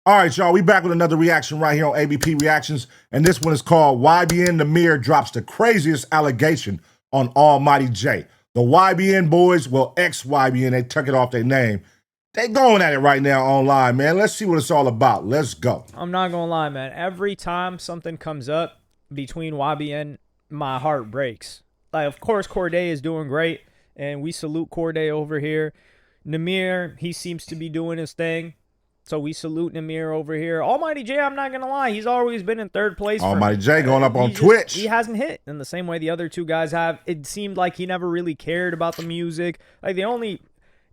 All right, y'all, we back with another reaction right here on ABP Reactions, and this one is called YBN Nahmir drops the craziest allegation on Almighty J. The YBN boys, well, ex-YBN, they took it off their name. They going at it right now online, man. Let's see what it's all about. Let's go. I'm not gonna lie, man. Every time something comes up between YBN, my heart breaks. Like, of course, Corday is doing great, and we salute Corday over here. Namir, he seems to be doing his thing. So we salute Namir over here. Almighty J, I'm not going to lie, he's always been in third place. Almighty J going up on Twitch. He hasn't hit in the same way the other two guys have. It seemed like he never really cared about the music. Like,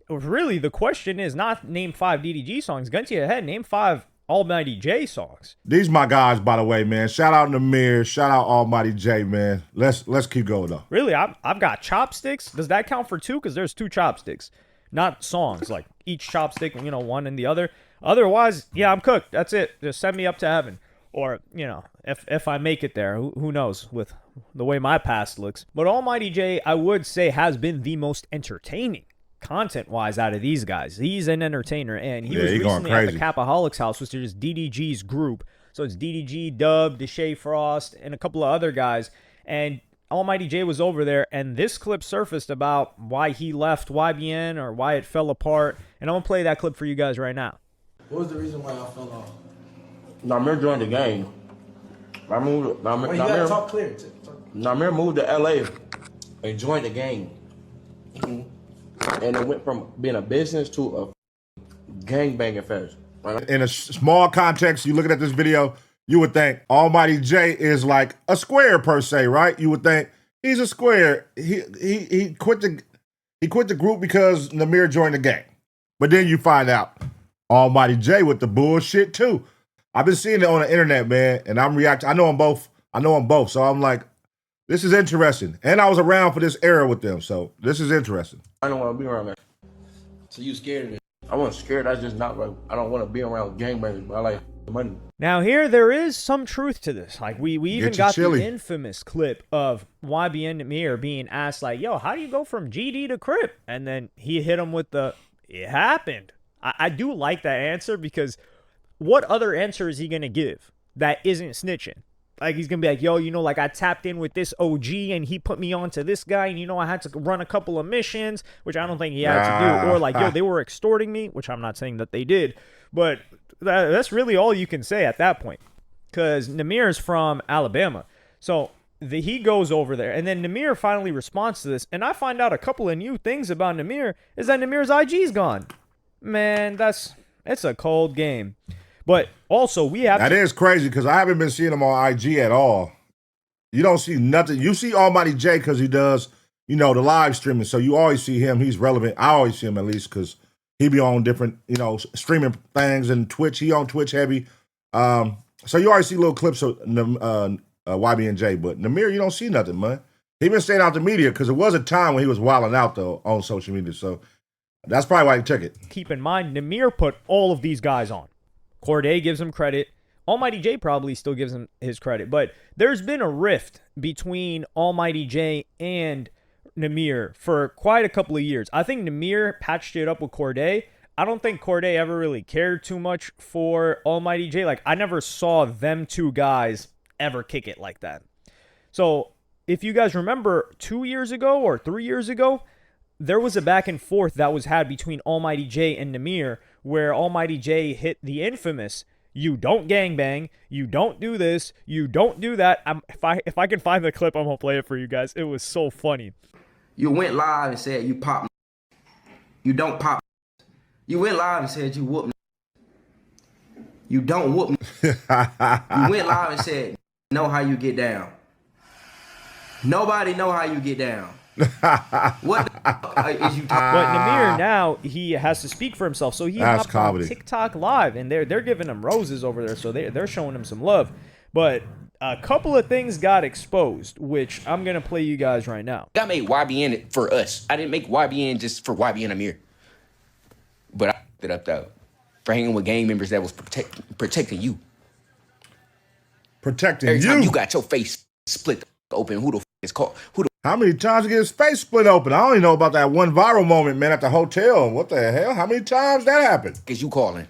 really, the question is not name 5 DDG songs. Gun to your head, name 5 Almighty J songs. These my guys, by the way, man. Shout out Namir. Shout out Almighty J, man. Let's keep going, though. Really, I've got chopsticks. Does that count for 2? Because there's 2 chopsticks. Not songs, like each chopstick, you know, one and the other. Otherwise, yeah, I'm cooked. That's it. Just send me up to heaven. Or, you know, if I make it there, who knows with the way my past looks. But Almighty J, I would say, has been the most entertaining content-wise out of these guys. He's an entertainer, and he was recently at the Capaholics house, which is DDG's group. So it's DDG, Dub, Deshae Frost, and a couple of other guys. And Almighty J was over there, and this clip surfaced about why he left YBN or why it fell apart. And I'm going to play that clip for you guys right now. What was the reason why y'all fell off? Namir joined the gang. Namir, you gotta talk clear. Namir moved to LA and joined the gang. And it went from being a business to a gangbanging fest. In a small context, you looking at this video, you would think Almighty J is like a square per se, right? You would think he's a square. He quit the group because Namir joined the gang. But then you find out Almighty J with the bullshit too. I've been seeing it on the internet, man, and I'm reacting. I know them both. So I'm like, this is interesting. And I was around for this era with them, so this is interesting. I don't want to be around that. So you scared of it? I wasn't scared. That's just not right. I don't want to be around gangbangers, but I like money. Now here, there is some truth to this. Like, we even got the infamous clip of YBN Nahmir being asked, like, yo, how do you go from GD to Crip? And then he hit him with the, it happened. I do like that answer, because what other answer is he going to give that isn't snitching? Like, he's going to be like, yo, you know, like, I tapped in with this OG and he put me on to this guy, and, you know, I had to run a couple of missions, which I don't think he had to do. Or like, yo, they were extorting me, which I'm not saying that they did. But that's really all you can say at that point, because Namir is from Alabama. So he goes over there, and then Namir finally responds to this, and I find out a couple of new things about Namir, is that Namir's IG's gone. Man, it's a cold game. But also, we have that is crazy, because I haven't been seeing him on IG at all. You don't see nothing. You see Almighty J because he does, you know, the live streaming. So you always see him. He's relevant. I always see him, at least, because he be on different, you know, streaming things, and Twitch. He on Twitch heavy. So you always see little clips of YBNJ, but Namir, you don't see nothing, man. He been staying out the media because it was a time when he was wilding out, though, on social media. So that's probably why he took it. Keep in mind, Namir put all of these guys on. Corday gives him credit. Almighty J probably still gives him his credit. But there's been a rift between Almighty J and Namir for quite a couple of years. I think Namir patched it up with Corday. I don't think Corday ever really cared too much for Almighty J. Like, I never saw them two guys ever kick it like that. So if you guys remember 2 years ago or 3 years ago, there was a back and forth that was had between Almighty J and Namir, where Almighty J hit the infamous, you don't gangbang, you don't do this, you don't do that. If I can find the clip, I'm going to play it for you guys. It was so funny. You went live and said you pop. You don't pop. You went live and said you whoop. You don't whoop. You went live and said, know how you get down. Nobody know how you get down. What the is you talking? But Namir now, he has to speak for himself, so he hopped on TikTok live, and they're giving him roses over there, so they're showing him some love. But a couple of things got exposed, which I'm gonna play you guys right now. I made YBN for us. I didn't make YBN just for YBN Nahmir. But I it up though for hanging with gang members that was protecting you. Protecting Every you. time you got your face split open, who the f is called? How many times you get his face split open? I don't even know about that one viral moment, man, at the hotel. What the hell? How many times that happened? Is you calling?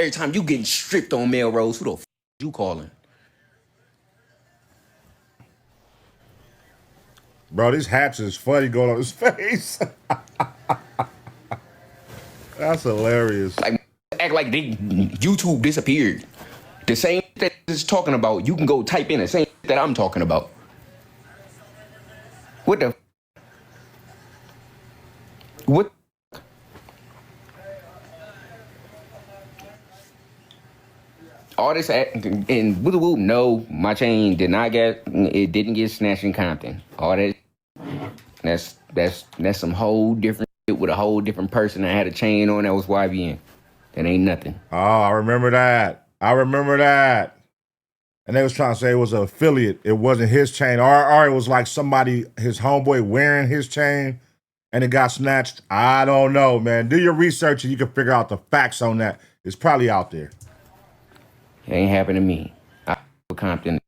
Every time you getting stripped on Melrose, who the f you calling? Bro, these hats is funny going on his face. That's hilarious. Like, act like YouTube disappeared. The same that is talking about, you can go type in the same that I'm talking about. What the? What? All this and woo woo. No, my chain did not get. It didn't get snatched in Compton. All that. That's some whole different shit with a whole different person that had a chain on that was YBN. That ain't nothing. Oh, I remember that. And they was trying to say it was an affiliate. It wasn't his chain. Or it was like somebody, his homeboy wearing his chain and it got snatched. I don't know, man. Do your research and you can figure out the facts on that. It's probably out there. It ain't happened to me. I Compton.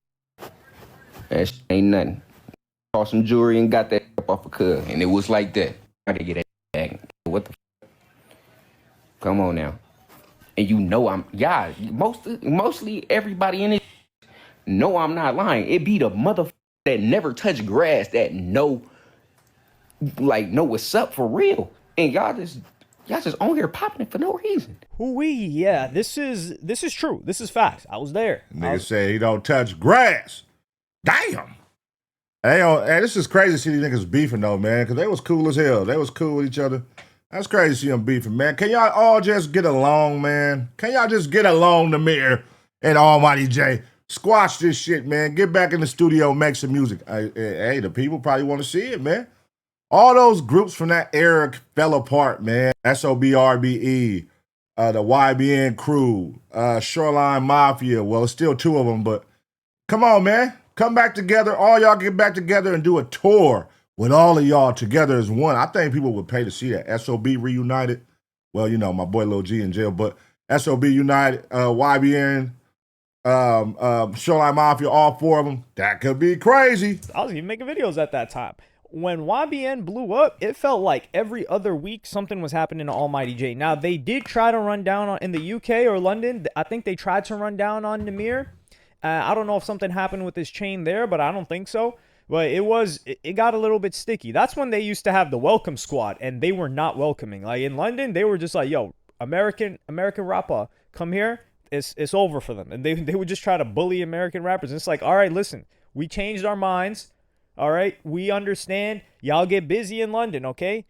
That shit ain't nothing. Bought some jewelry and got that off a cub. And it was like that. I gotta get that back. What the f? Come on now. And you know mostly everybody in it know I'm not lying. It be the motherfucker that never touch grass that know what's up for real. And y'all just on here popping it for no reason. Yeah, this is true. This is facts. I was there. Nigga said he don't touch grass. Damn. Hey, this is crazy to see these niggas beefing though, man, because they was cool as hell. They was cool with each other. That's crazy to see them beefing, man. Can y'all all just get along, man? Can y'all just get along, Namir and Almighty J? Squash this shit, man. Get back in the studio, make some music. Hey, the people probably want to see it, man. All those groups from that era fell apart, man. SOBRBE, the YBN crew, Shoreline Mafia. Well, it's still two of them, but come on, man. Come back together. All y'all get back together and do a tour with all of y'all together as one. I think people would pay to see that. SOB reunited. Well, you know, my boy Lil G in jail, but SOB United, YBN, Shoreline Mafia, all four of them. That could be crazy. I was even making videos at that time. When YBN blew up, it felt like every other week something was happening to Almighty J. Now, they did try to run down in the UK or London. I think they tried to run down on Namir. I don't know if something happened with his chain there, but I don't think so. But it got a little bit sticky. That's when they used to have the welcome squad, and they were not welcoming. Like in London, they were just like, yo, American rapper, come here. It's over for them. And they would just try to bully American rappers. And it's like, all right, listen, we changed our minds. All right, we understand. Y'all get busy in London, okay?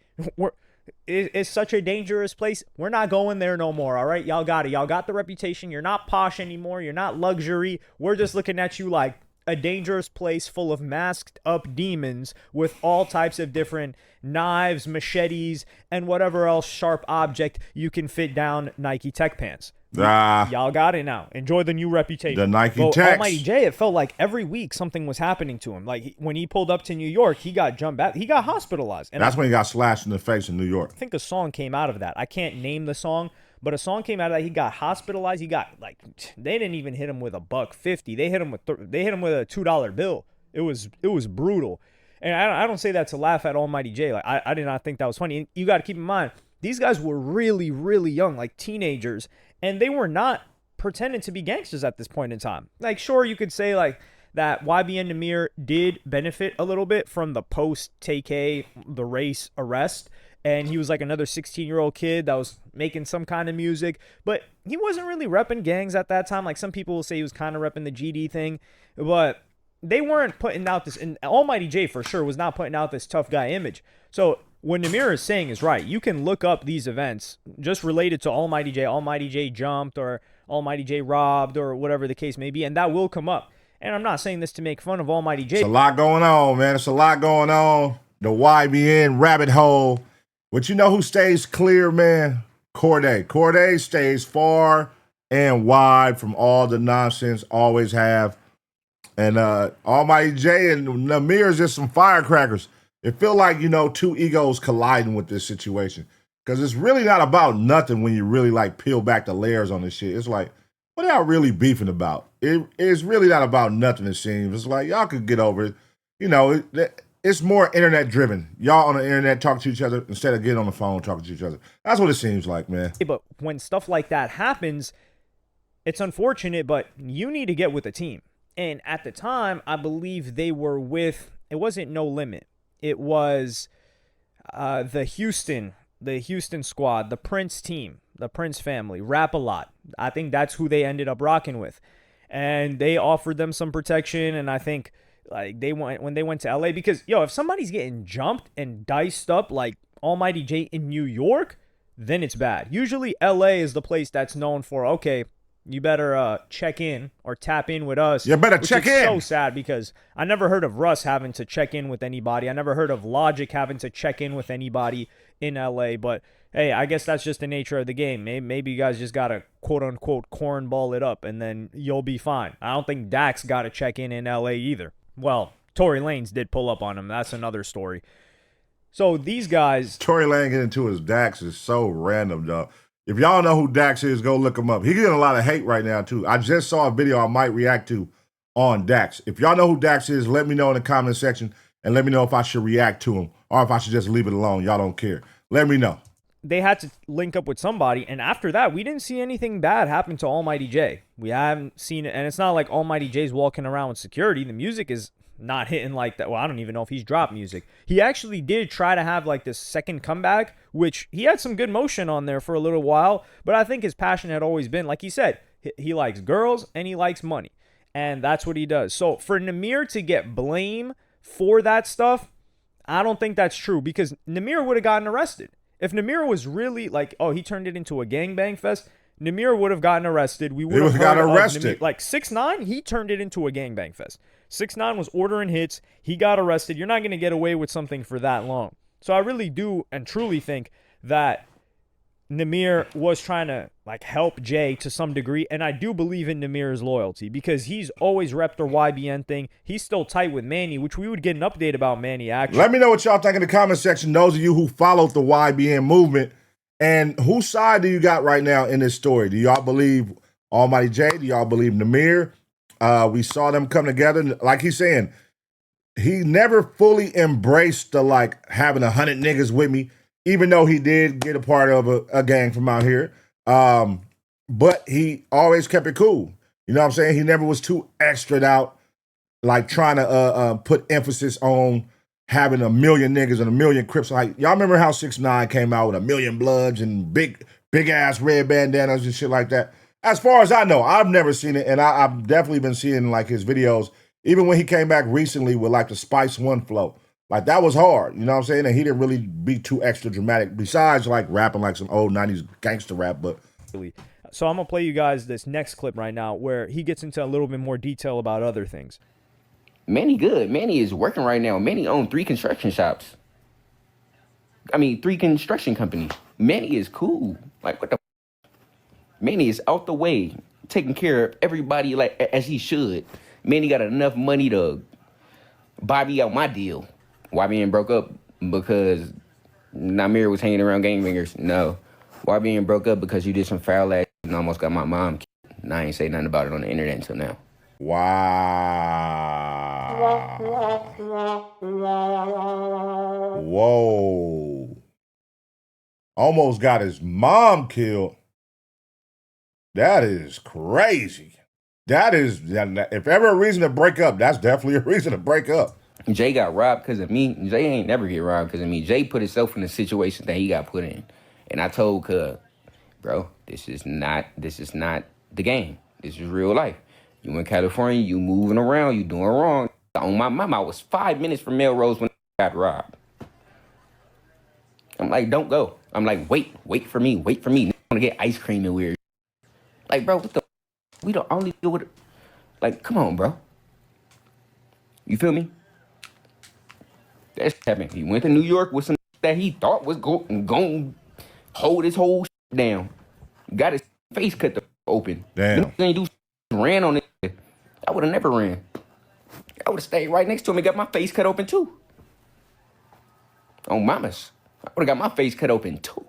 It's such a dangerous place. We're not going there no more, all right? Y'all got it. Y'all got the reputation. You're not posh anymore. You're not luxury. We're just looking at you like a dangerous place full of masked up demons with all types of different knives, machetes, and whatever else sharp object you can fit down Nike Tech pants. Y'all got it now. Enjoy the new reputation. The Nike Tech. Almighty J, it felt like every week something was happening to him. Like when he pulled up to New York, he got jumped back. He got hospitalized. And that's when he got slashed in the face in New York. I think a song came out of that. I can't name the song, but a song came out of that. He got hospitalized. He got they didn't even hit him with $1.50. They hit him with a $2 bill. It was brutal. And I don't say that to laugh at Almighty J. Like I did not think that was funny. And you got to keep in mind, these guys were really, really young, like teenagers, and they were not pretending to be gangsters at this point in time. Like, sure, you could say like that YBN Nahmir did benefit a little bit from the post-TK, the race arrest, and he was like another 16-year-old kid that was making some kind of music, but he wasn't really repping gangs at that time. Like some people will say he was kind of repping the GD thing, but they weren't putting out this, and Almighty J for sure was not putting out this tough guy image. So what Namir is saying is right. You can look up these events just related to Almighty J jumped, or Almighty J robbed, or whatever the case may be, and that will come up. And I'm not saying this to make fun of Almighty J. It's a lot going on, man. It's a lot going on. The YBN rabbit hole. But you know who stays clear, man? Corday. Corday stays far and wide from all the nonsense, always have. And Almighty J and Namir is just some firecrackers. It feel like, you know, two egos colliding with this situation. Because it's really not about nothing when you really, like, peel back the layers on this shit. It's like, what are y'all really beefing about? It's really not about nothing, it seems. It's like, y'all could get over it. You know, it's more internet-driven. Y'all on the internet talk to each other instead of getting on the phone talking to each other. That's what it seems like, man. But when stuff like that happens, it's unfortunate, but you need to get with a team. And at the time, I believe they were with, it wasn't No Limit. It was the Houston squad, the Prince team, the Prince family, Rap A Lot. I think that's who they ended up rocking with. And they offered them some protection, and I think like when they went to LA, because if somebody's getting jumped and diced up like Almighty J in New York, then it's bad. Usually LA is the place that's known for, okay, you better check in or tap in with us. You better check in. So sad, because I never heard of Russ having to check in with anybody. I never heard of Logic having to check in with anybody in LA. But hey, I guess that's just the nature of the game. Maybe you guys just gotta quote unquote cornball it up, and then you'll be fine. I don't think Dax got to check in LA either. Well, Tory Lanez did pull up on him. That's another story. So these guys, Tory Lanez getting into his Dax is so random, dog. If y'all know who Dax is, go look him up. He's getting a lot of hate right now, too. I just saw a video I might react to on Dax. If y'all know who Dax is, let me know in the comment section, and let me know if I should react to him or if I should just leave it alone. Y'all don't care. Let me know. They had to link up with somebody, and after that, we didn't see anything bad happen to Almighty J. We haven't seen it, and it's not like Almighty J's walking around with security. The music is not hitting like that. Well, I don't even know if he's dropped music. He actually did try to have like this second comeback, which he had some good motion on there for a little while, but I think his passion had always been, like he said, he likes girls and he likes money, and that's what he does. So for Namir to get blame for that stuff, I don't think that's true, because Namir would have gotten arrested. If Namir was really like, oh, he turned it into a gangbang fest, Namir would have gotten arrested. We would have gotten arrested. Like 6ix9ine, he turned it into a gangbang fest. 6ix9ine was ordering hits. He got arrested. You're not going to get away with something for that long. So I really do and truly think that Namir was trying to like help Jay to some degree, and I do believe in Namir's loyalty, because he's always repped their YBN thing. He's still tight with Manny, which we would get an update about Manny actually. Let me know what y'all think in the comment section, those of you who followed the YBN movement, and whose side do you got right now in this story? Do y'all believe Almighty J? Do y'all believe Namir? We saw them come together. Like he's saying, he never fully embraced the like having 100 niggas with me, even though he did get a part of a gang from out here. But he always kept it cool. You know what I'm saying? He never was too extra out, like trying to put emphasis on having 1 million niggas and 1 million Crips. Like, y'all remember how 6ix9ine came out with 1 million Bloods and big ass red bandanas and shit like that? As far as I know, I've never seen it, and I've definitely been seeing like his videos, even when he came back recently with like the Spice One flow. Like, that was hard, you know what I'm saying? And he didn't really be too extra dramatic, besides like rapping like some old 90s gangster rap. But so I'm going to play you guys this next clip right now where he gets into a little bit more detail about other things. Manny good. Manny is working right now. Manny owns 3 construction shops. 3 construction companies. Manny is cool. Like, what the Manny is out the way, taking care of everybody like as he should. Manny got enough money to buy me out my deal. YBN broke up because Namir was hanging around gangbangers. No. YBN broke up because you did some foul ass and almost got my mom killed. And I ain't say nothing about it on the internet until now. Wow. Whoa. Almost got his mom killed. That is crazy. That is, if ever a reason to break up, that's definitely a reason to break up. Jay got robbed because of me. Jay ain't never get robbed because of me. Jay put himself in the situation that he got put in. And I told Cub, bro, this is not the game. This is real life. You in California, you moving around, you doing wrong. On my mama, I was 5 minutes from Melrose when I got robbed. I'm like, don't go. I'm like, wait for me. I want to get ice cream and weird. Like, bro, what the? We don't only deal with it. Like, come on, bro. You feel me? That's happened. He went to New York with some that he thought was going to hold his whole down. Got his face cut open. Damn. Ran on it. I would have never ran. I would have stayed right next to him and got my face cut open too. On mamas. I would have got my face cut open too.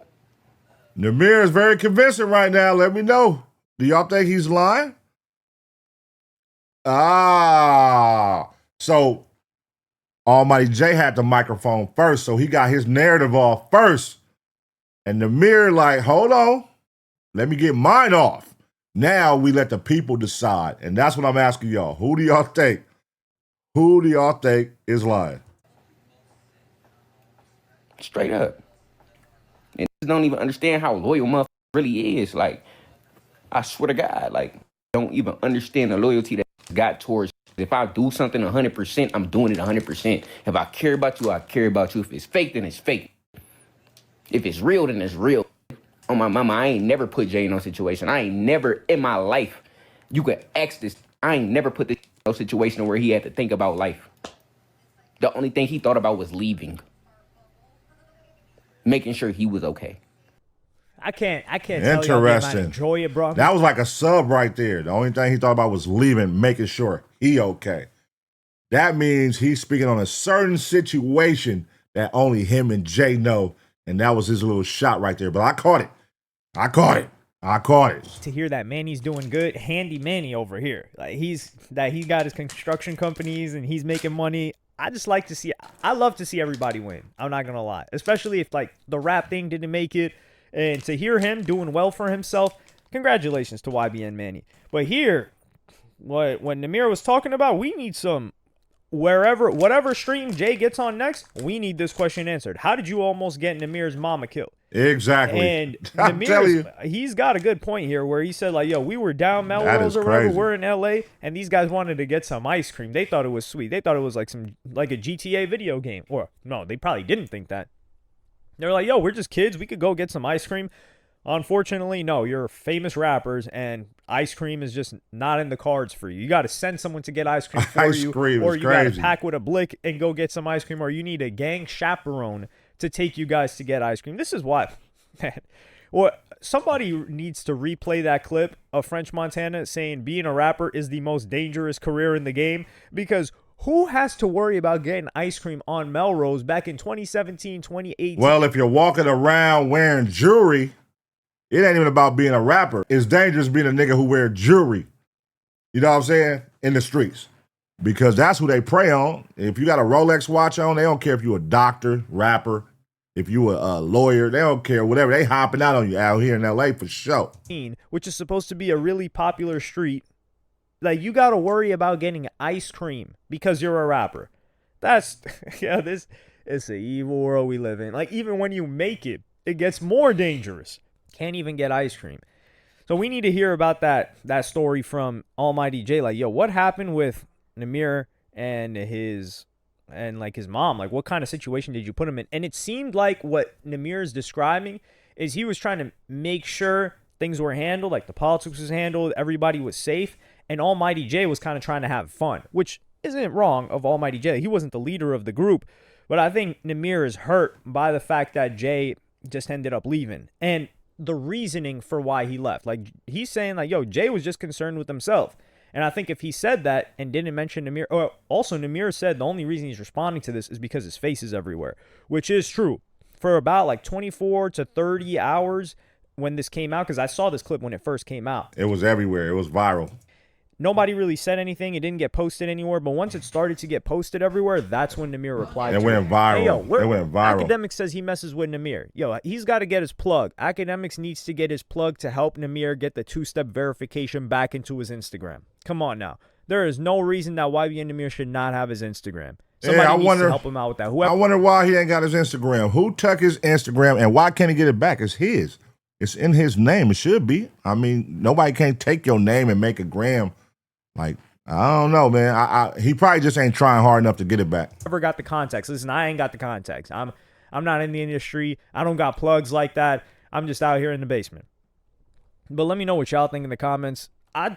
Namir is very convincing right now. Let me know. Do y'all think he's lying? So Almighty J had the microphone first, so he got his narrative off first. And Namir like, hold on, let me get mine off. Now we let the people decide. And that's what I'm asking y'all. Who do y'all think? Who do y'all think is lying? Straight up. And don't even understand how loyal motherfucker really is. Like, I swear to God, like, don't even understand the loyalty that got towards. If I do something 100%, I'm doing it 100%. If I care about you, I care about you. If it's fake, then it's fake. If it's real, then it's real. On my mama, I ain't never put Jay in no situation. I ain't never in my life. You could ask this. I ain't never put this in no situation where he had to think about life. The only thing he thought about was leaving. Making sure he was okay. I can't tell you I enjoy it, bro. That was like a sub right there. The only thing he thought about was leaving, making sure he okay. That means he's speaking on a certain situation that only him and Jay know, and that was his little shot right there. But I caught it. To hear that Manny's doing good, handy Manny over here. Like he got his construction companies and he's making money. I love to see everybody win. I'm not gonna lie. Especially if like the rap thing didn't make it. And to hear him doing well for himself, congratulations to YBN Manny. But here, when Namir was talking about, we need some whatever stream Jay gets on next, we need this question answered. How did you almost get Namir's mama killed? Exactly. And Namir, he's got a good point here where he said, like, yo, we were down Melrose or whatever. We're in LA, and these guys wanted to get some ice cream. They thought it was sweet. They thought it was like a GTA video game. Or no, they probably didn't think that. They were like, yo, we're just kids. We could go get some ice cream. Unfortunately, no, you're famous rappers, and ice cream is just not in the cards for you. You got to send someone to get ice cream for you, or you got to pack with a blick and go get some ice cream, or you need a gang chaperone to take you guys to get ice cream. This is why, man. Well, somebody needs to replay that clip of French Montana saying being a rapper is the most dangerous career in the game, because who has to worry about getting ice cream on Melrose back in 2017, 2018? Well, if you're walking around wearing jewelry, it ain't even about being a rapper. It's dangerous being a nigga who wear jewelry. You know what I'm saying? In the streets. Because that's who they prey on. If you got a Rolex watch on, they don't care if you're a doctor, rapper, if you a lawyer, they don't care, whatever. They hopping out on you out here in LA for sure. Which is supposed to be a really popular street. Like, you got to worry about getting ice cream because you're a rapper. That's, yeah, this is an evil world we live in. Like, even when you make it, it gets more dangerous. Can't even get ice cream. So we need to hear about that story from Almighty Jay. Like, yo, what happened with Namir and his mom? Like, what kind of situation did you put him in? And it seemed like what Namir is describing is he was trying to make sure things were handled, like the politics was handled, everybody was safe. And Almighty Jay was kind of trying to have fun, which isn't wrong of Almighty Jay. He wasn't the leader of the group. But I think Namir is hurt by the fact that Jay just ended up leaving. And the reasoning for why he left. Like, he's saying, like, yo, Jay was just concerned with himself. And I think if he said that and didn't mention Namir, or also Namir said the only reason he's responding to this is because his face is everywhere, which is true. For about like 24 to 30 hours when this came out, because I saw this clip when it first came out. It was everywhere. It was viral. Nobody really said anything. It didn't get posted anywhere. But once it started to get posted everywhere, that's when Namir replied. It went viral. Hey, yo, it went viral. Academics says he messes with Namir. Yo, he's got to get his plug. Academics needs to get his plug to help Namir get the two-step verification back into his Instagram. Come on now. There is no reason that YBN Nahmir should not have his Instagram. Somebody needs to help him out with that. I wonder why he ain't got his Instagram. Who took his Instagram, and why can't he get it back? It's his. It's in his name. It should be. I mean, nobody can't take your name and make a gram. Like, I don't know, man. He probably just ain't trying hard enough to get it back. Never got the contacts. Listen, I ain't got the contacts. I'm not in the industry. I don't got plugs like that. I'm just out here in the basement. But let me know what y'all think in the comments. I'm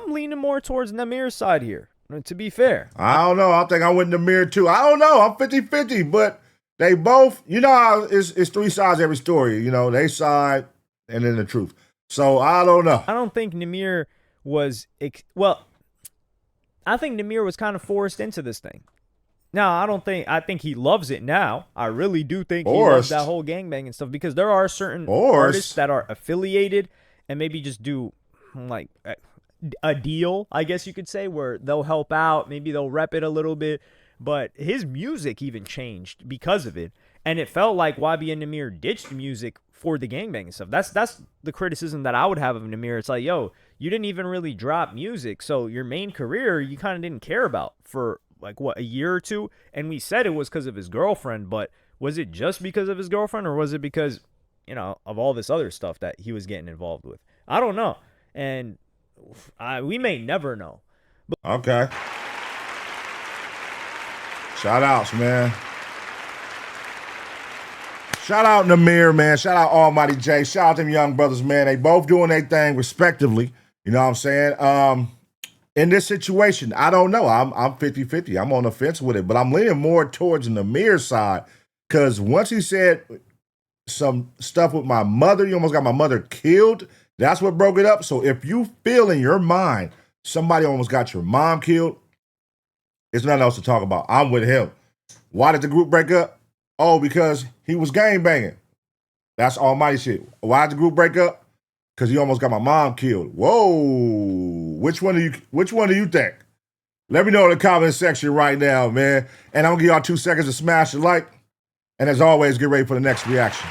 leaning more towards Namir's side here, to be fair. I don't know. I think I went Namir too. I don't know. I'm 50-50, but they both, you know how it's three sides every story. You know, they side and then the truth. So I don't know. I don't think Namir was, I think Namir was kind of forced into this thing. Now, I think he loves it now. I really do think he loves that whole gangbang and stuff, because there are certain artists that are affiliated and maybe just do like a deal, I guess you could say, where they'll help out, maybe they'll rep it a little bit, but his music even changed because of it. And it felt like YBN Nahmir ditched music for the gangbanging stuff. That's the criticism that I would have of Namir. It's like, yo, you didn't even really drop music, so your main career you kind of didn't care about for like what, a year or two. And we said it was because of his girlfriend, but was it just because of his girlfriend, or was it because, you know, of all this other stuff that he was getting involved with? I don't know, and we may never know. Okay. Shout outs, man. Shout out Namir, man. Shout out Almighty J. Shout out them young brothers, man. They both doing their thing respectively. You know what I'm saying? In this situation, I don't know. I'm 50-50. I'm on the fence with it, but I'm leaning more towards Namir's side, because once he said some stuff with my mother, you almost got my mother killed. That's what broke it up. So if you feel in your mind somebody almost got your mom killed, there's nothing else to talk about. I'm with him. Why did the group break up? Oh, because he was gang banging. That's almighty shit. Why did the group break up? Because he almost got my mom killed. Whoa. Which one do you think? Let me know in the comment section right now, man. And I'm gonna give y'all 2 seconds to smash the like. And as always, get ready for the next reaction.